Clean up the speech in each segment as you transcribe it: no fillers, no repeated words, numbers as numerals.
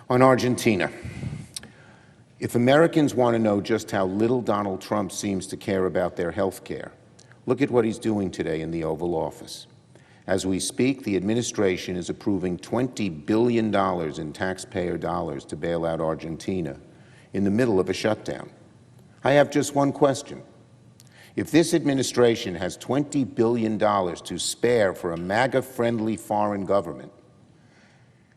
On Argentina, if Americans want to know just how little Donald Trump seems to care about their health care, look at what he's doing today in the Oval Office. As we speak, the administration is approving $20 billion in taxpayer dollars to bail out Argentina in the middle of a shutdown. I have just one question. If this administration has $20 billion to spare for a MAGA-friendly foreign government,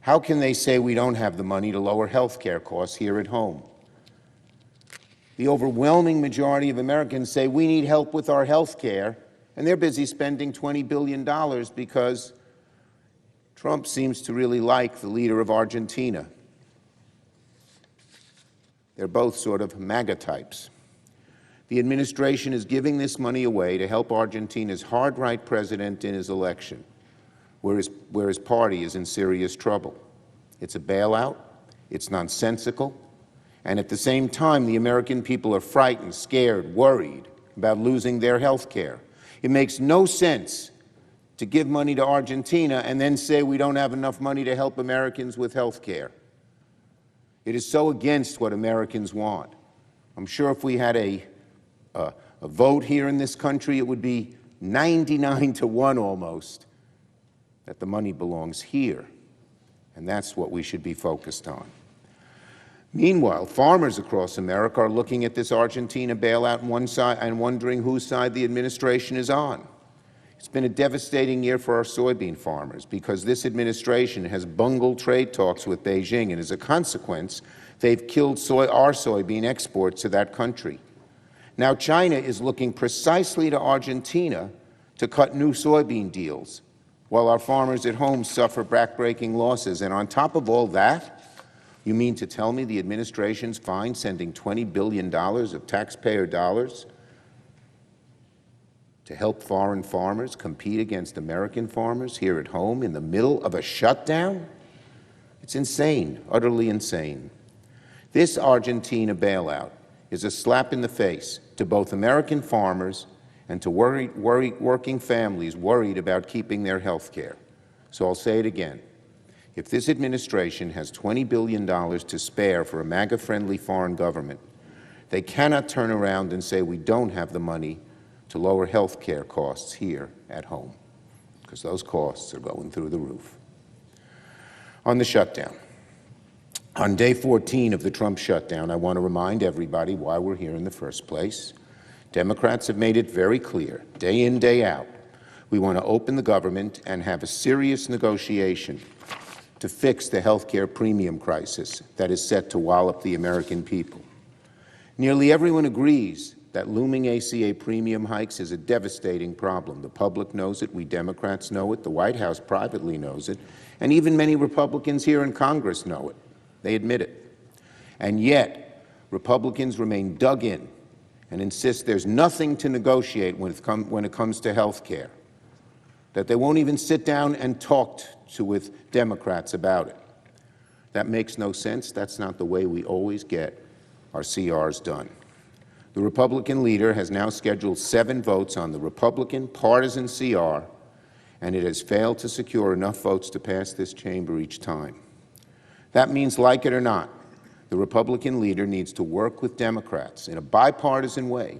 how can they say we don't have the money to lower health care costs here at home? The overwhelming majority of Americans say we need help with our health care, and they're busy spending $20 billion because Trump seems to really like the leader of Argentina. They're both sort of MAGA types. The administration is giving this money away to help Argentina's hard-right president in his election, where his party is in serious trouble. It's a bailout, it's nonsensical, and at the same time, the American people are frightened, scared, worried about losing their health care. It makes no sense to give money to Argentina and then say we don't have enough money to help Americans with health care. It is so against what Americans want. I'm sure if we had a vote here in this country, it would be 99-1 almost that the money belongs here, and that's what we should be focused on. Meanwhile, farmers across America are looking at this Argentina bailout on one side and wondering whose side the administration is on. It's been a devastating year for our soybean farmers because this administration has bungled trade talks with Beijing, and as a consequence, they've killed our soybean exports to that country. Now China is looking precisely to Argentina to cut new soybean deals, while our farmers at home suffer backbreaking losses. And on top of all that, you mean to tell me the administration's fine sending $20 billion of taxpayer dollars to help foreign farmers compete against American farmers here at home in the middle of a shutdown? It's insane, utterly insane. This Argentina bailout is a slap in the face to both American farmers and to working families worried about keeping their health care. So I'll say it again. If this administration has $20 billion to spare for a MAGA-friendly foreign government, they cannot turn around and say we don't have the money to lower health care costs here at home, because those costs are going through the roof. On the shutdown. On day 14 of the Trump shutdown, I want to remind everybody why we're here in the first place. Democrats have made it very clear, day in, day out, we want to open the government and have a serious negotiation to fix the health care premium crisis that is set to wallop the American people. Nearly everyone agrees that looming ACA premium hikes is a devastating problem. The public knows it, we Democrats know it, the White House privately knows it, and even many Republicans here in Congress know it. They admit it. And yet, Republicans remain dug in and insist there's nothing to negotiate when it comes to health care, that they won't even sit down and talk with Democrats about it. That makes no sense. That's not the way we always get our CRs done. The Republican leader has now scheduled 7 votes on the Republican partisan CR, and it has failed to secure enough votes to pass this chamber each time. That means, like it or not, the Republican leader needs to work with Democrats in a bipartisan way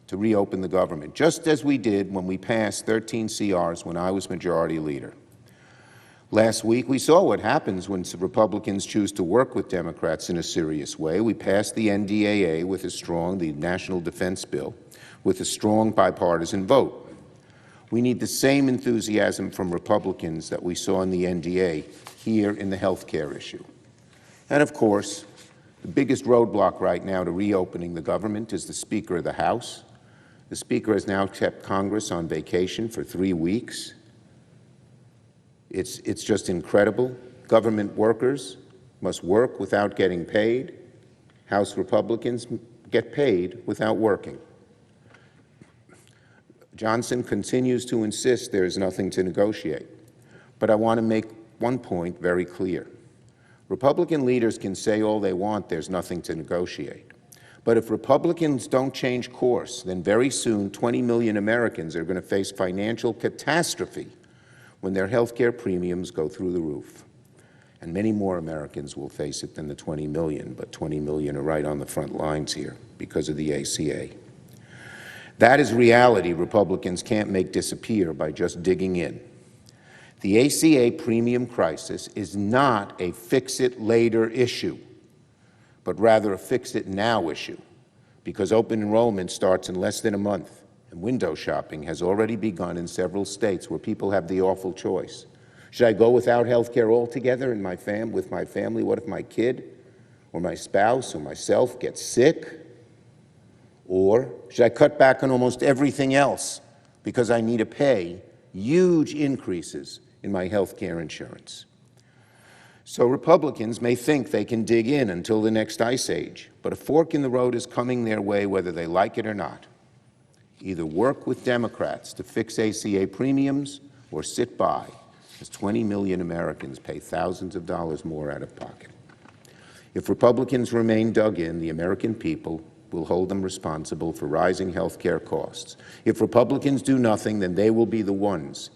to reopen the government, just as we did when we passed 13 CRs when I was majority leader. Last week, we saw what happens when Republicans choose to work with Democrats in a serious way. We passed the NDAA with the National Defense Bill, with a strong bipartisan vote. We need the same enthusiasm from Republicans that we saw in the NDA here in the health care issue. And of course, the biggest roadblock right now to reopening the government is the Speaker of the House. The Speaker has now kept Congress on vacation for 3 weeks. It's just incredible. Government workers must work without getting paid. House Republicans get paid without working. Johnson continues to insist there is nothing to negotiate. But I want to make one point very clear. Republican leaders can say all they want, there's nothing to negotiate. But if Republicans don't change course, then very soon 20 million Americans are going to face financial catastrophe when their health care premiums go through the roof. And many more Americans will face it than the 20 million, but 20 million are right on the front lines here because of the ACA. That is reality Republicans can't make disappear by just digging in. The ACA premium crisis is not a fix-it-later issue, but rather a fix-it-now issue, because open enrollment starts in less than a month, and window shopping has already begun in several states where people have the awful choice. Should I go without health care altogether with my family? What if my kid or my spouse or myself gets sick? Or should I cut back on almost everything else because I need to pay huge increases in my health care insurance? So Republicans may think they can dig in until the next ice age, but a fork in the road is coming their way whether they like it or not. Either work with Democrats to fix ACA premiums or sit by as 20 million Americans pay thousands of dollars more out of pocket. If Republicans remain dug in, the American people will hold them responsible for rising health care costs. If Republicans do nothing, then they will be the ones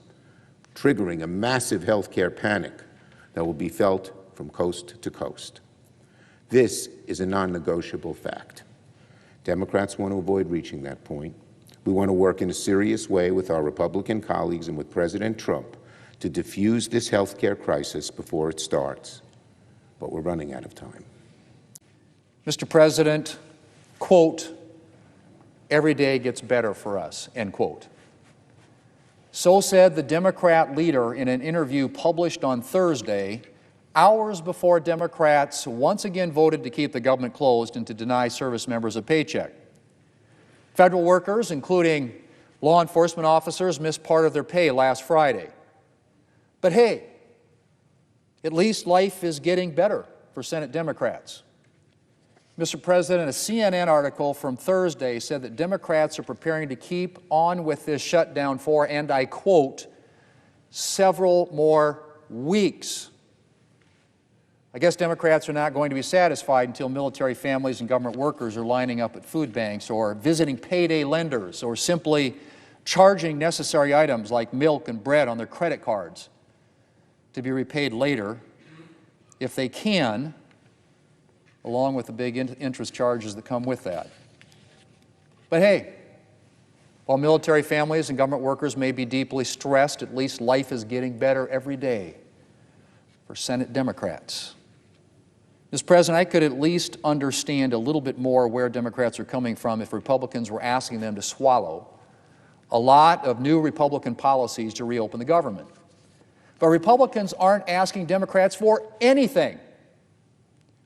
triggering a massive health care panic that will be felt from coast to coast. This is a non-negotiable fact. Democrats want to avoid reaching that point. We want to work in a serious way with our Republican colleagues and with President Trump to defuse this health care crisis before it starts. But we're running out of time. Mr. President, quote, "Every day gets better for us," end quote. So said the Democrat leader in an interview published on Thursday, hours before Democrats once again voted to keep the government closed and to deny service members a paycheck. Federal workers, including law enforcement officers, missed part of their pay last Friday. But hey, at least life is getting better for Senate Democrats. Mr. President, a CNN article from Thursday said that Democrats are preparing to keep on with this shutdown for, and I quote, "several more weeks." I guess Democrats are not going to be satisfied until military families and government workers are lining up at food banks or visiting payday lenders or simply charging necessary items like milk and bread on their credit cards to be repaid later, if they can, along with the big interest charges that come with that. But hey, while military families and government workers may be deeply stressed, at least life is getting better every day for Senate Democrats. Mr. President, I could at least understand a little bit more where Democrats are coming from if Republicans were asking them to swallow a lot of new Republican policies to reopen the government. But Republicans aren't asking Democrats for anything.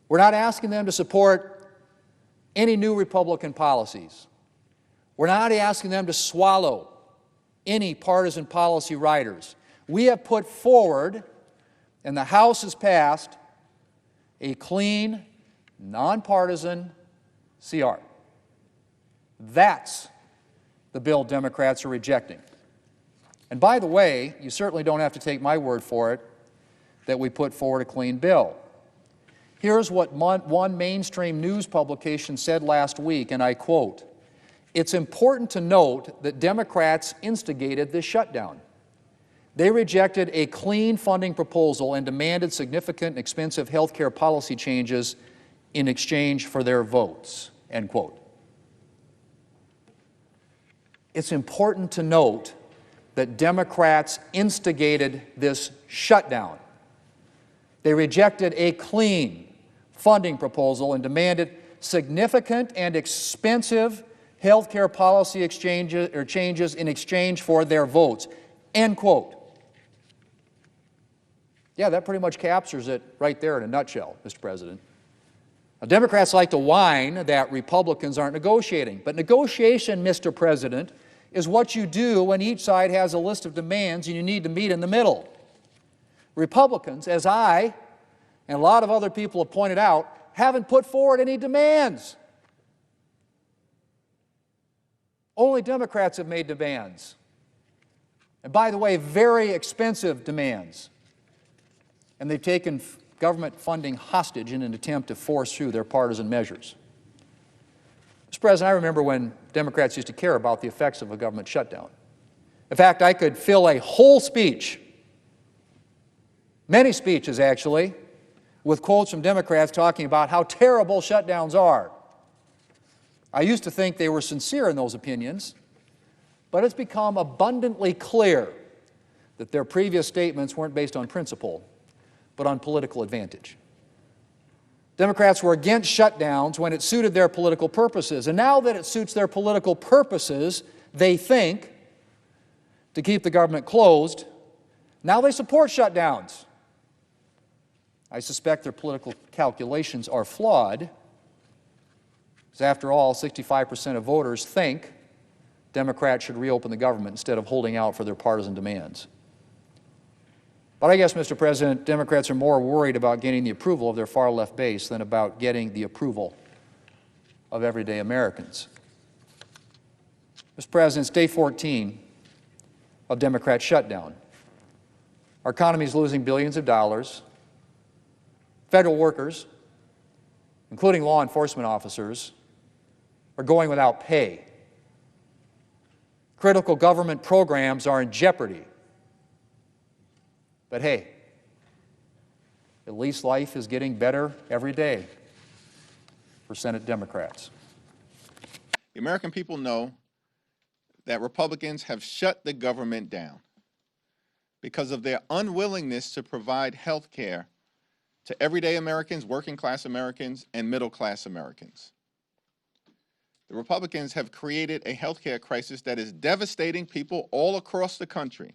We're not asking them to support any new Republican policies. We're not asking them to swallow any partisan policy riders. We have put forward, and the House has passed, a clean, nonpartisan CR. That's the bill Democrats are rejecting. And by the way, you certainly don't have to take my word for it that we put forward a clean bill. Here's what one mainstream news publication said last week, and I quote, "It's important to note that Democrats instigated this shutdown. They rejected a clean funding proposal and demanded significant and expensive health care policy changes in exchange for their votes," end quote. It's important to note that Democrats instigated this shutdown. They rejected a clean funding proposal and demanded significant and expensive health care policy changes in exchange for their votes, end quote. Yeah, that pretty much captures it right there in a nutshell, Mr. President. Now, Democrats like to whine that Republicans aren't negotiating, but negotiation, Mr. President, is what you do when each side has a list of demands and you need to meet in the middle. Republicans, as I and a lot of other people have pointed out, haven't put forward any demands. Only Democrats have made demands. And by the way, very expensive demands. And they've taken government funding hostage in an attempt to force through their partisan measures. Mr. President, I remember when Democrats used to care about the effects of a government shutdown. In fact, I could fill a whole speech, many speeches actually, with quotes from Democrats talking about how terrible shutdowns are. I used to think they were sincere in those opinions, but it's become abundantly clear that their previous statements weren't based on principle, but on political advantage. Democrats were against shutdowns when it suited their political purposes, and now that it suits their political purposes, they think, to keep the government closed, now they support shutdowns. I suspect their political calculations are flawed, because after all, 65% of voters think Democrats should reopen the government instead of holding out for their partisan demands. But I guess, Mr. President, Democrats are more worried about gaining the approval of their far-left base than about getting the approval of everyday Americans. Mr. President, it's day 14 of Democrat shutdown. Our economy is losing billions of dollars. Federal workers, including law enforcement officers, are going without pay. Critical government programs are in jeopardy. But hey, at least life is getting better every day for Senate Democrats. The American people know that Republicans have shut the government down because of their unwillingness to provide health care to everyday Americans, working class Americans, and middle class Americans. The Republicans have created a health care crisis that is devastating people all across the country.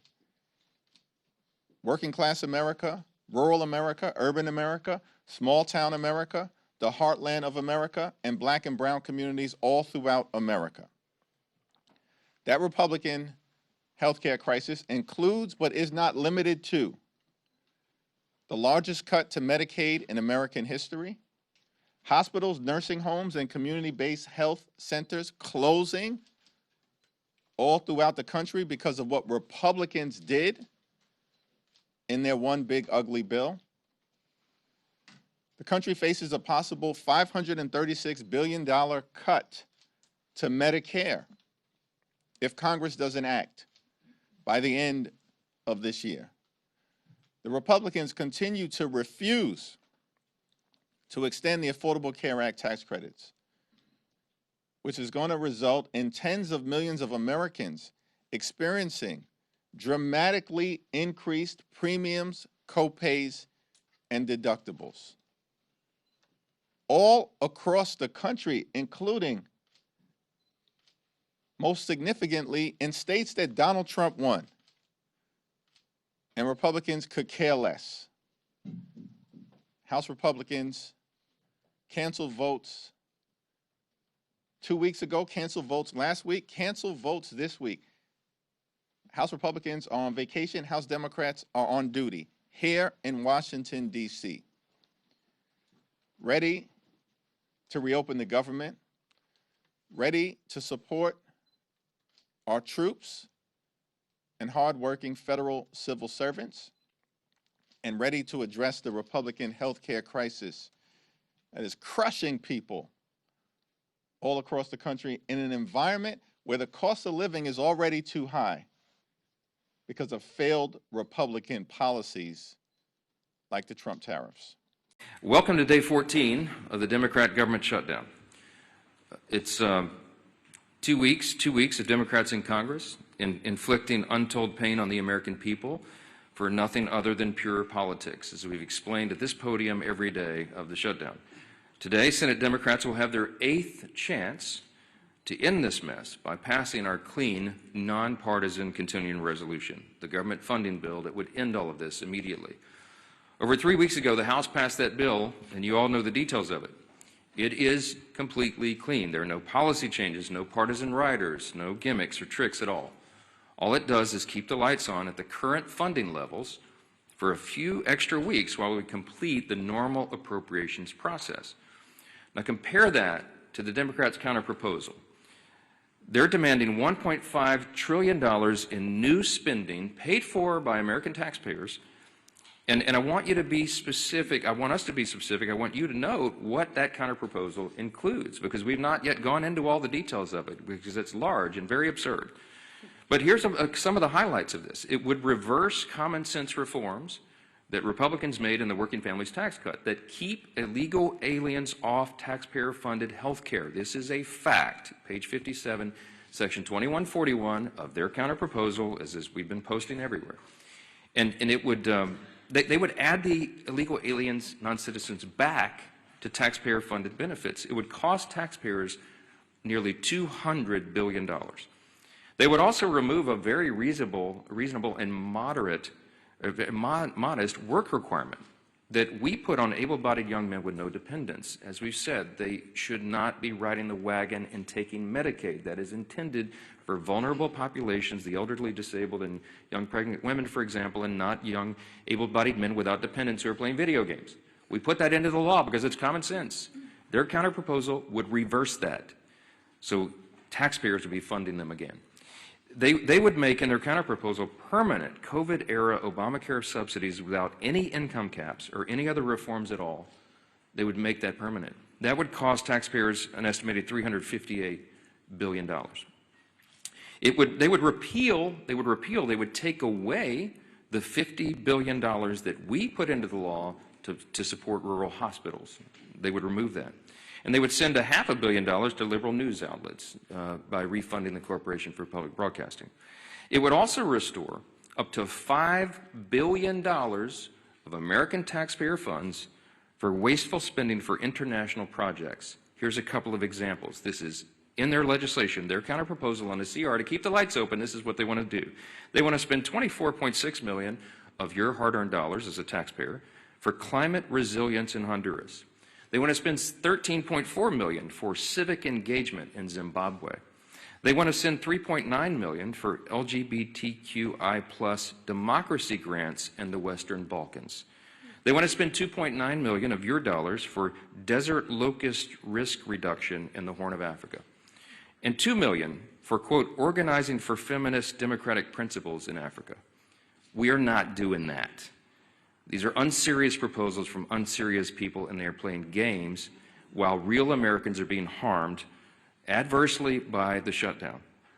Working class America, rural America, urban America, small town America, the heartland of America, and black and brown communities all throughout America. That Republican health care crisis includes, but is not limited to, the largest cut to Medicaid in American history, hospitals, nursing homes, and community-based health centers closing all throughout the country because of what Republicans did in their one big ugly bill. The country faces a possible $536 billion cut to Medicare if Congress doesn't act by the end of this year. The Republicans continue to refuse to extend the Affordable Care Act tax credits, which is going to result in tens of millions of Americans experiencing dramatically increased premiums, copays, and deductibles. All across the country, including, most significantly, in states that Donald Trump won, and Republicans could care less. House Republicans canceled votes 2 weeks ago, canceled votes last week, canceled votes this week. House Republicans are on vacation, House Democrats are on duty here in Washington, D.C., ready to reopen the government, ready to support our troops and hardworking federal civil servants, and ready to address the Republican health care crisis that is crushing people all across the country in an environment where the cost of living is already too high because of failed Republican policies like the Trump tariffs. Welcome to day 14 of the Democrat government shutdown. It's 2 weeks of Democrats in Congress inflicting untold pain on the American people for nothing other than pure politics, as we've explained at this podium every day of the shutdown. Today, Senate Democrats will have their 8th chance to end this mess by passing our clean, nonpartisan continuing resolution, the government funding bill that would end all of this immediately. Over 3 weeks ago, the House passed that bill, and you all know the details of it. It is completely clean. There are no policy changes, no partisan riders, no gimmicks or tricks at all. All it does is keep the lights on at the current funding levels for a few extra weeks while we complete the normal appropriations process. Now compare that to the Democrats' counterproposal. They're demanding $1.5 trillion in new spending paid for by American taxpayers. And I want you to be specific. I want us to be specific. I want you to note what that counterproposal includes, because we've not yet gone into all the details of it, because it's large and very absurd. But here's some of the highlights of this. It would reverse common sense reforms that Republicans made in the Working Families Tax Cut that keep illegal aliens off taxpayer-funded health care. This is a fact. Page 57, Section 2141 of their counterproposal, as we've been posting everywhere. And it would, they would add the illegal aliens, non-citizens, back to taxpayer-funded benefits. It would cost taxpayers nearly $200 billion. They would also remove a very reasonable and modest work requirement that we put on able-bodied young men with no dependents. As we've said, they should not be riding the wagon and taking Medicaid. That is intended for vulnerable populations, the elderly, disabled, and young pregnant women, for example, and not young able-bodied men without dependents who are playing video games. We put that into the law because it's common sense. Their counterproposal would reverse that. So taxpayers would be funding them again. They would make in their counterproposal permanent COVID-era Obamacare subsidies without any income caps or any other reforms at all. They would make that permanent. That would cost taxpayers an estimated $358 billion. They would take away the $50 billion that we put into the law to support rural hospitals. They would remove that. And they would send $500 million to liberal news outlets by refunding the Corporation for Public Broadcasting. It would also restore up to $5 billion of American taxpayer funds for wasteful spending for international projects. Here's a couple of examples. This is in their legislation, their counterproposal on the CR to keep the lights open. This is what they want to do. They want to spend $24.6 million of your hard-earned dollars as a taxpayer for climate resilience in Honduras. They want to spend $13.4 million for civic engagement in Zimbabwe. They want to send $3.9 million for LGBTQI+ democracy grants in the Western Balkans. They want to spend $2.9 million of your dollars for desert locust risk reduction in the Horn of Africa. And $2 million for, quote, organizing for feminist democratic principles in Africa. We are not doing that. These are unserious proposals from unserious people, and they are playing games while real Americans are being harmed adversely by the shutdown.